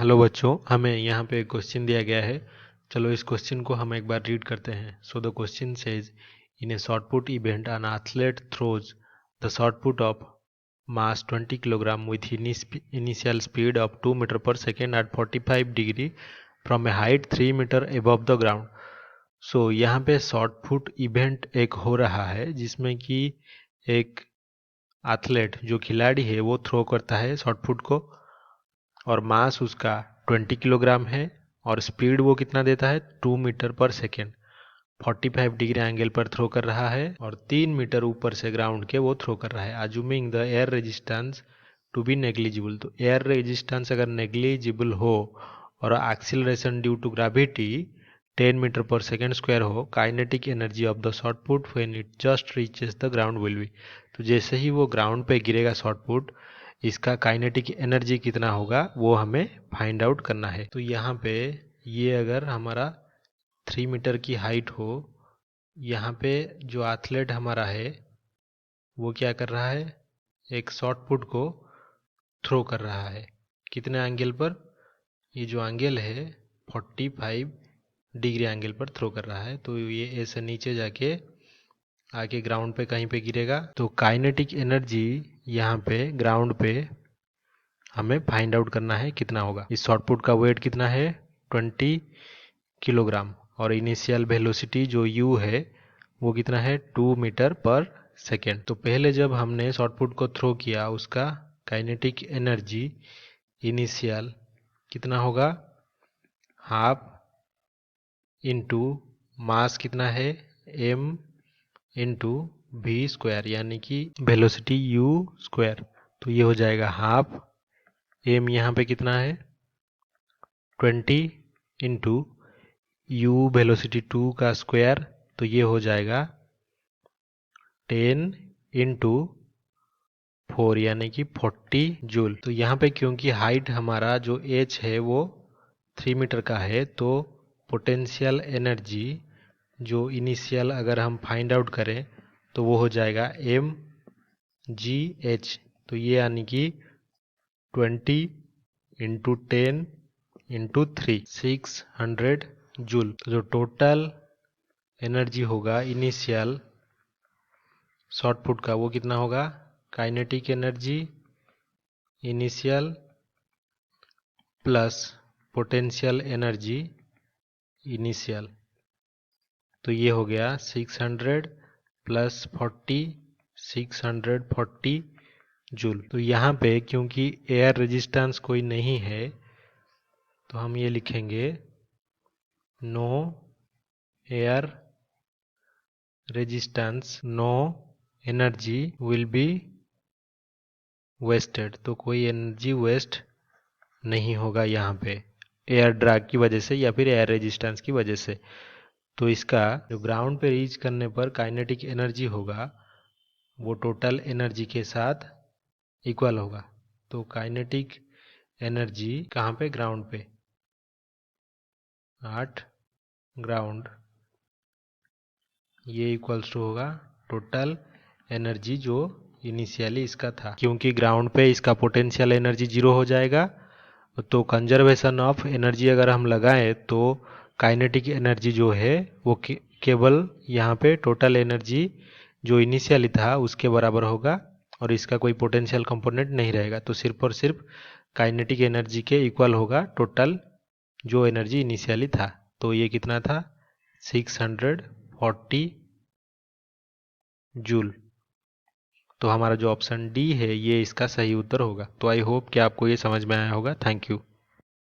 Hello बच्चों, हमें यहाँ पे एक क्वेश्चन दिया गया है। चलो इस क्वेश्चन को हम एक बार रीड करते हैं। So the question says in A short put event an athlete throws the shot put off mass 20 kilogram with initial speed of 2 meter per second at 45 degree from a height 3 meter above the ground। सो यहाँ पे short put event एक हो रहा है जिसमें कि एक athlete जो खिलाड़ी है वो थ्रो करता है शॉर्ट पुट को और मास उसका 20 किलोग्राम है और स्पीड वो कितना देता है 2 मीटर पर सेकेंड 45 डिग्री एंगल पर थ्रो कर रहा है और 3 मीटर ऊपर से ग्राउंड के वो थ्रो कर रहा है। Assuming the air resistance to be negligible, तो एयर रेजिस्टेंस अगर नेग्लिजिबल हो और acceleration due to gravity 10 metre पर सेकेंड स्क्वायर हो, kinetic energy of the shot put when it just reaches the ground will be, तो जैसे ही वो ग्राउंड पे गिरेगा शॉर्ट पुट, इसका काइनेटिक एनर्जी कितना होगा वो हमें फाइंड आउट करना है। तो यहाँ पे ये अगर हमारा 3 मीटर की हाइट हो, यहाँ पे जो एथलीट हमारा है वो क्या कर रहा है, एक शॉर्ट पुट को थ्रो कर रहा है कितने एंगल पर, ये जो एंगल है 45 डिग्री एंगल पर थ्रो कर रहा है। तो ये ऐसे नीचे जाके आके ग्राउंड पे कहीं पे गिरेगा, तो काइनेटिक एनर्जी यहाँ पे ग्राउंड पे हमें फाइंड आउट करना है कितना होगा। इस शॉर्ट पुट का वेट कितना है 20 किलोग्राम और इनिशियल वेलोसिटी जो u है वो कितना है 2 मीटर पर सेकेंड। तो पहले जब हमने शॉर्ट पुट को थ्रो किया उसका काइनेटिक एनर्जी इनिशियल कितना होगा, हाफ इंटू मास कितना है m इंटू वी स्क्वायर यानी कि वेलोसिटी u स्क्वायर, तो ये हो जाएगा हाफ m यहाँ पे कितना है 20 इंटू u वेलोसिटी 2 का स्क्वायर, तो ये हो जाएगा 10 इंटू 4 यानी कि 40 जूल। तो यहाँ पे क्योंकि हाइट हमारा जो h है वो 3 मीटर का है, तो पोटेंशियल एनर्जी जो इनिशियल अगर हम फाइंड आउट करें तो वो हो जाएगा mgh, तो ये यानी कि 20 इंटू 10 इंटू 3 600 जूल। तो जो टोटल एनर्जी होगा इनिशियल शॉर्ट पुट का वो कितना होगा, kinetic energy initial plus potential energy initial, तो ये हो गया 600 प्लस 40 640 जूल। तो यहाँ पे क्योंकि एयर रेजिस्टेंस कोई नहीं है तो हम ये लिखेंगे no air resistance no energy will be wasted, तो कोई एनर्जी वेस्ट नहीं होगा यहाँ पे एयर ड्रैग की वजह से या फिर एयर रेजिस्टेंस की वजह से। तो इसका जो ग्राउंड पे रीच करने पर काइनेटिक एनर्जी होगा वो टोटल एनर्जी के साथ इक्वल होगा। तो काइनेटिक एनर्जी कहाँ पे, ग्राउंड पे, 8 ग्राउंड, ये इक्वल्स टू होगा टोटल एनर्जी जो इनिशियली इसका था। क्योंकि ग्राउंड पे इसका पोटेंशियल एनर्जी 0 हो जाएगा, तो कंजर्वेशन ऑफ एनर्जी अगर हम लगाएं तो काइनेटिक एनर्जी जो है वो केवल यहाँ पे टोटल एनर्जी जो इनिशियली था उसके बराबर होगा और इसका कोई पोटेंशियल कंपोनेंट नहीं रहेगा, तो सिर्फ और सिर्फ काइनेटिक एनर्जी के इक्वल होगा टोटल जो एनर्जी इनिशियली था। तो ये कितना था 640 जूल। तो हमारा जो ऑप्शन डी है ये इसका सही उत्तर होगा। तो आई होप कि आपको ये समझ में आया होगा। Thank you.